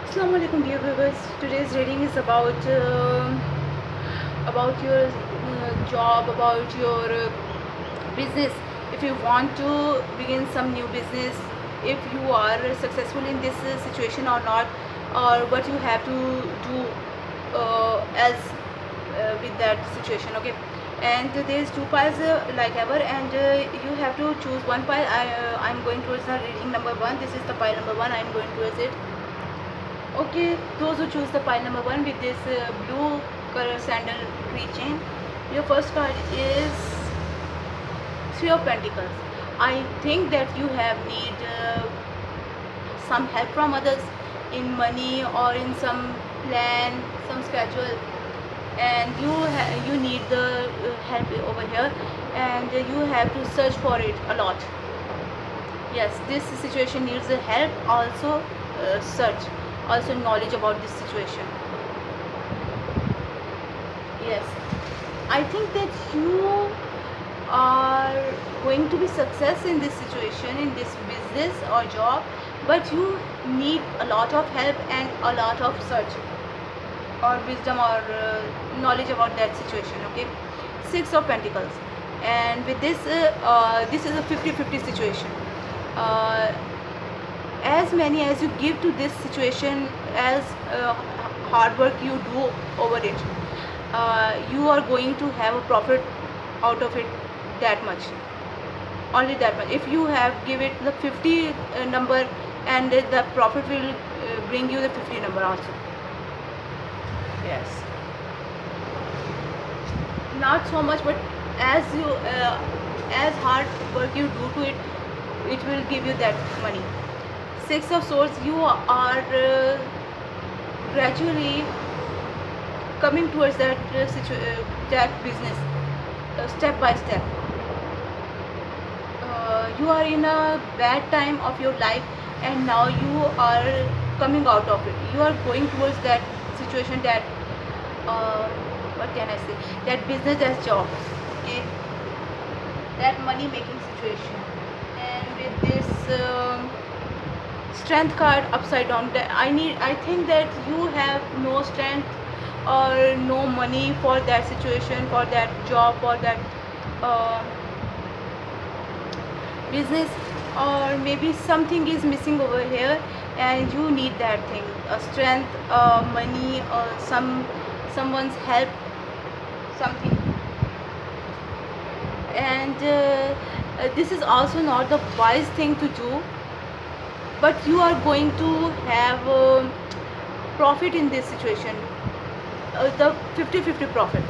Assalamu alaikum dear viewers. Today's reading is about your job, about your business. If you want to begin some new business, if you are successful in this situation or not, or what you have to do as with that situation. Okay, and there's two piles like ever, and you have to choose one pile. I'm going towards the reading number one. This is the pile number one. I'm going towards it. Okay, those who choose the pile number one with this blue color sandal keychain, your first card is Three of Pentacles. I think that you have need some help from others in money or in some plan, some schedule, and you need the help over here, and you have to search for it a lot. Yes, this situation needs a help, also search, also knowledge about this situation. Yes, I think that you are going to be success in this situation, in this business or job, but you need a lot of help and a lot of search or wisdom or knowledge about that situation. Okay, Six of Pentacles, and with this this is a 50-50 situation. uh, as many as you give to this situation, as hard work you do over it, you are going to have a profit out of it, that much, only that much. If you have give it the 50 number, and the profit will bring you the 50 number also. Yes, not so much, but as hard work you do to it, it will give you that money. Six of Swords, you are gradually coming towards that that business, step by step. You are in a bad time of your life, and now you are coming out of it. You are going towards that situation, that what can I say, that business as job. Okay, that money making situation. And with this strength card upside down, that I think that you have no strength or no money for that situation, for that job, for that uh, business, or maybe something is missing over here and you need that thing, strength, money, or someone's help, something. And this is also not the wise thing to do, but you are going to have profit in this situation, the 50-50 profit,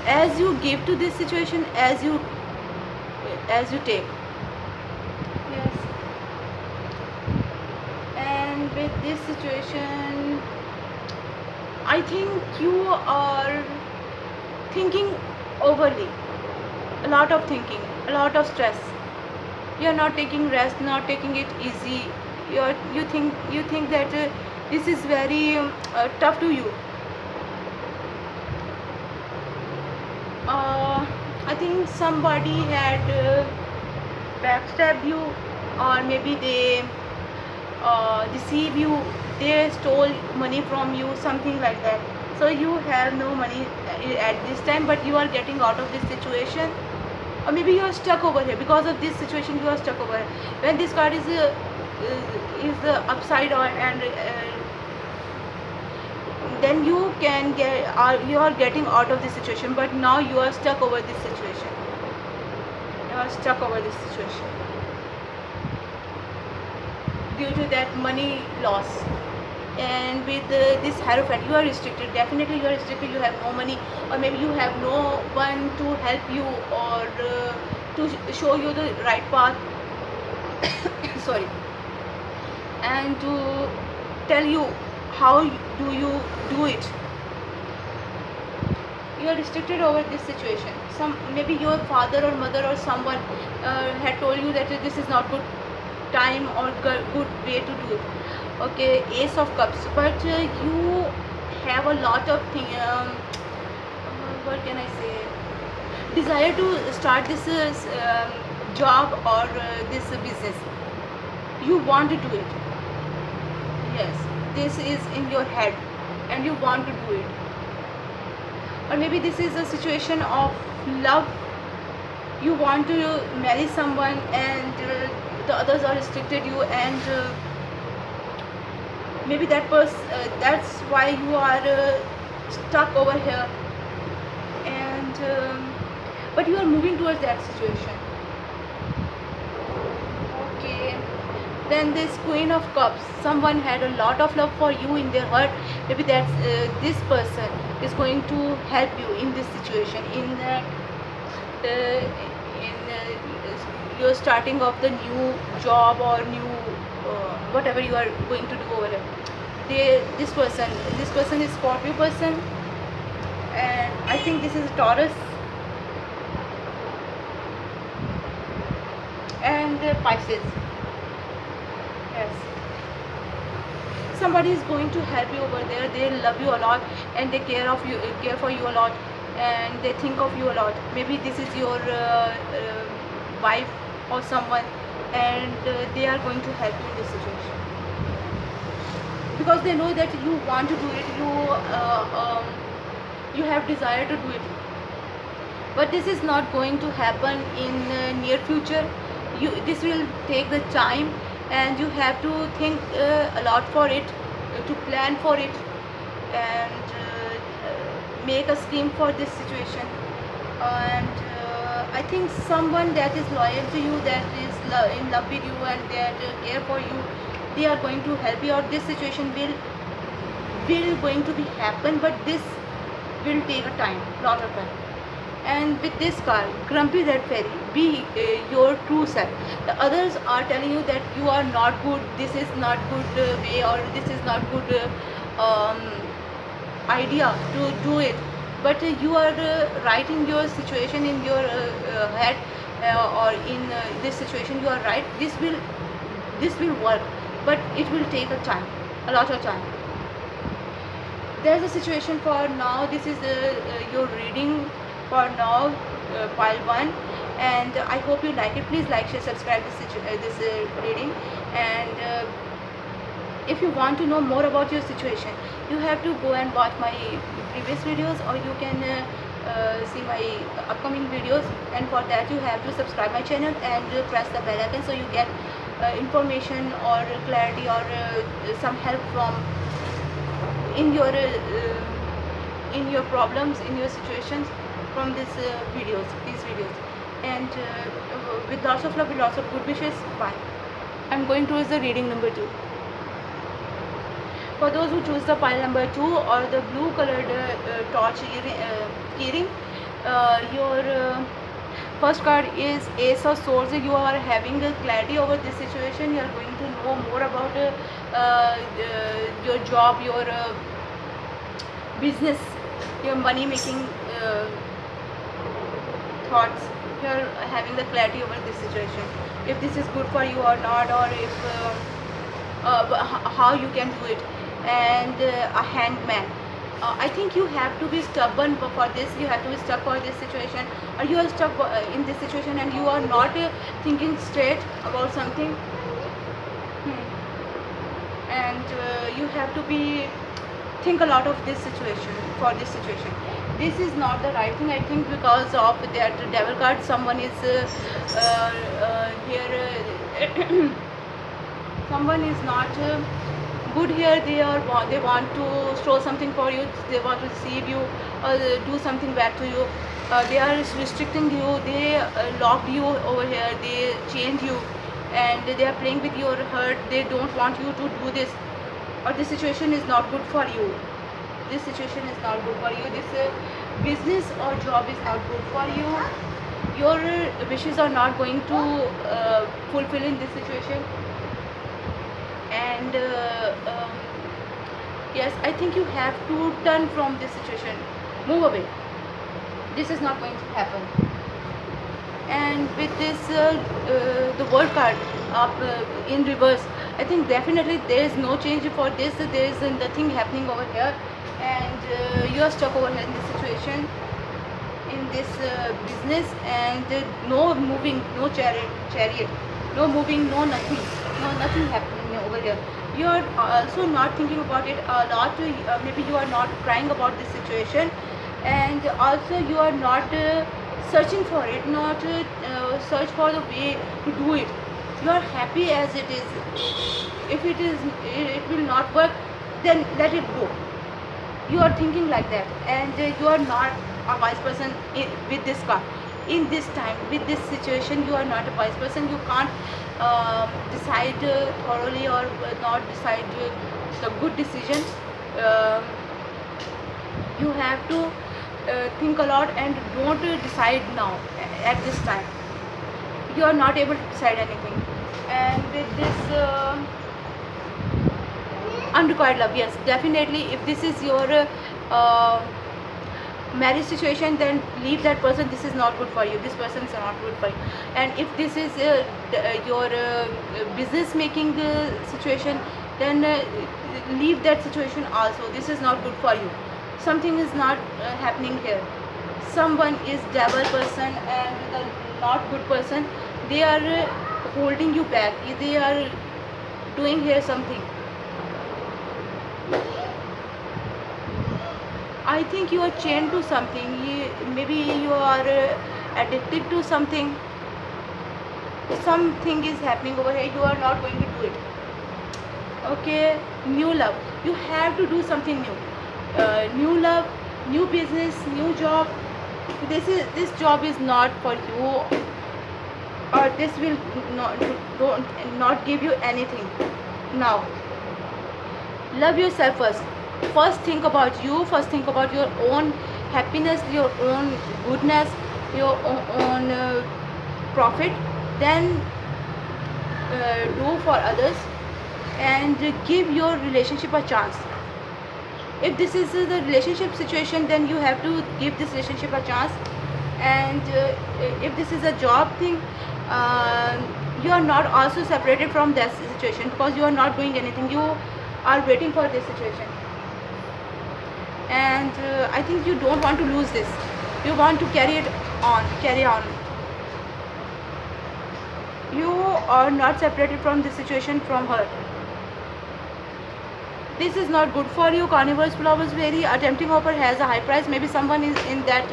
as you give to this situation, as you take. Yes, and with this situation, I think you are thinking overly, a lot of thinking, a lot of stress. You are not taking rest, not taking it easy. You think that this is very tough to you. I think somebody had backstabbed you, or maybe they deceive you, they stole money from you, something like that. So you have no money at this time, but you are getting out of this situation, or maybe you are stuck over here because of this situation. You are stuck over here. When this card is upside down, and then you can get, you are getting out of this situation, but now you are stuck over this situation. You are stuck over this situation due to that money loss. And with this Hierophant, you are restricted, definitely you are restricted. You have no money, or maybe you have no one to help you, or to show you the right path. Sorry, and to tell you how do you do it. You are restricted over this situation. Some, maybe your father or mother or someone had told you that this is not good time or good way to do it. Okay, Ace of Cups, but you have a lot of what can I say, desire to start this job or this business. You want to do it. Yes, this is in your head and you want to do it. Or maybe this is a situation of love. You want to marry someone and the others are restricted you, and maybe that's why you are stuck over here, and but you are moving towards that situation. Okay, then this Queen of Cups, someone had a lot of love for you in their heart. Maybe that's this person is going to help you in this situation, you're starting off the new job or new whatever you are going to do over here. This person is Scorpio person, and I think this is Taurus and Pisces. Yes, somebody is going to help you over there. They love you a lot and they care for you a lot, and they think of you a lot. Maybe this is your wife or someone, and they are going to help you in this situation because they know that you want to do it. You have desire to do it, but this is not going to happen in near future. This will take the time, and you have to think a lot for it, to plan for it, and make a scheme for this situation. And I think someone that is loyal to you, that is in love with you, and that care for you, they are going to help you out. This situation will going to be happen, but this will take a time, lot of time. And with this card, Grumpy Red Fairy, be your true self. The others are telling you that you are not good, this is not good way, or this is not good idea to do it. But you are writing your situation in your head, or in this situation you are right. This will work, but it will take a time, a lot of time. There's a situation for now. This is your reading for now, pile 1, and I hope you like it. Please like, share, subscribe this reading. And if you want to know more about your situation, you have to go and watch my previous videos, or you can see my upcoming videos. And for that you have to subscribe my channel and press the bell icon, so you get information or clarity or some help from in your problems, in your situations, from these videos. And with lots of love, with lots of good wishes, bye. I'm going towards the reading number 2. For those who choose the pile number 2 or the blue colored torch keyring, your first card is Ace of Swords. You are having a clarity over this situation. You are going to know more about your job, your business, your money making thoughts. You are having the clarity over this situation, if this is good for you or not, or if how you can do it. And a hangman. I think you have to be stubborn for this. You have to be stuck for this situation, or you are stuck in this situation and you are not thinking straight about something. And you have to be think a lot of this situation. For this situation, this is not the right thing, I think, because of that devil card. Someone is here someone is not good here. They want to show something for you. They want to deceive you or do something bad to you. They are restricting you. They locked you over here. They chained you, and they are playing with your heart. They don't want you to do this, or this situation is not good for you. This situation is not good for you. This business or job is not good for you. Your wishes are not going to fulfill in this situation. And yes, I think you have to turn from this situation, move away. This is not going to happen. And with this the world card up in reverse, I think definitely there is no change for this. There is nothing happening over here, and you are stuck over here in this situation, in this business. And no moving, no chariot, no moving, no nothing happening over here. You are also not thinking about it a lot. Maybe you are not crying about this situation, and also you are not searching for it, not search for the way to do it. You are happy as it is. If it will not work, then let it go. You are thinking like that, and you are not a wise person with this car. In this time, with this situation, you are not a wise person. You can't decide thoroughly, or not decide the good decision. um you have to think a lot, and don't decide now at this time. You are not able to decide anything. And with this unrequired love, yes, definitely, if this is your marriage situation, then leave that person. This is not good for you. This person is not good for you. And if this is your business making situation, then leave that situation also. This is not good for you. Something is not happening here. Someone is devil person and the not good person. They are holding you back. They are doing here something. I think you are chained to something. Maybe you are addicted to something. Something is happening over here. You are not going to do it. Okay, new love. You have to do something new. New love, new business, new job. This job is not for you, or this will not give you anything. Now, love yourself first. First think about you. First think about your own happiness, your own goodness, your own profit. Then do for others, and give your relationship a chance. If this is the relationship situation, then you have to give this relationship a chance. And if this is a job thing, you are not also separated from that situation, because you are not doing anything. You are waiting for this situation, and I think you don't want to lose this. You want to carry on. You are not separated from this situation, from her. This is not good for you. Carnivorous flowers vary. A tempting offer has a high price. Maybe someone is in that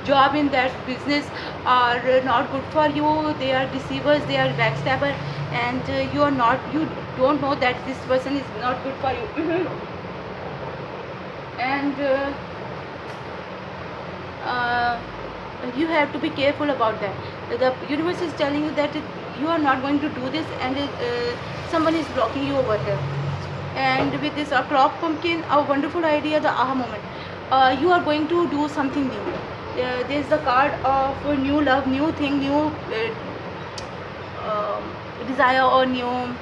job, in that business, are not good for you. They are deceivers. They are backstabber, and you are not. You don't know that this person is not good for you. And you have to be careful about that. The universe is telling you that you are not going to do this, and someone is blocking you over here. And with this clock pumpkin, a wonderful idea, the aha moment. You are going to do something new. There is the card of new love, new thing, new desire, or new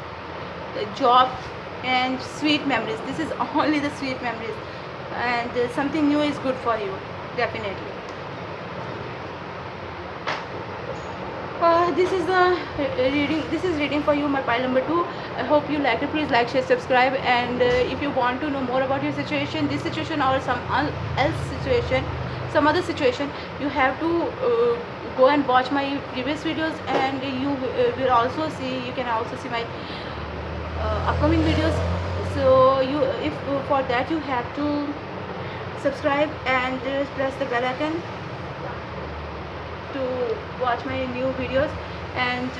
job, and sweet memories. This is only the sweet memories, and something new is good for you, definitely. This is the reading. This is reading for you, my pile number 2. I hope you like it. Please like, share, subscribe. And if you want to know more about your situation, this situation, or some else situation, some other situation, you have to go and watch my previous videos, and you will also see. You can also see my upcoming videos. So if for that, you have to subscribe and press the bell icon to watch my new videos. And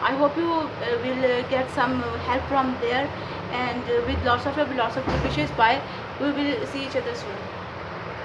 I hope you will get some help from there. And with lots of love, lots of good wishes. Bye. We will see each other soon.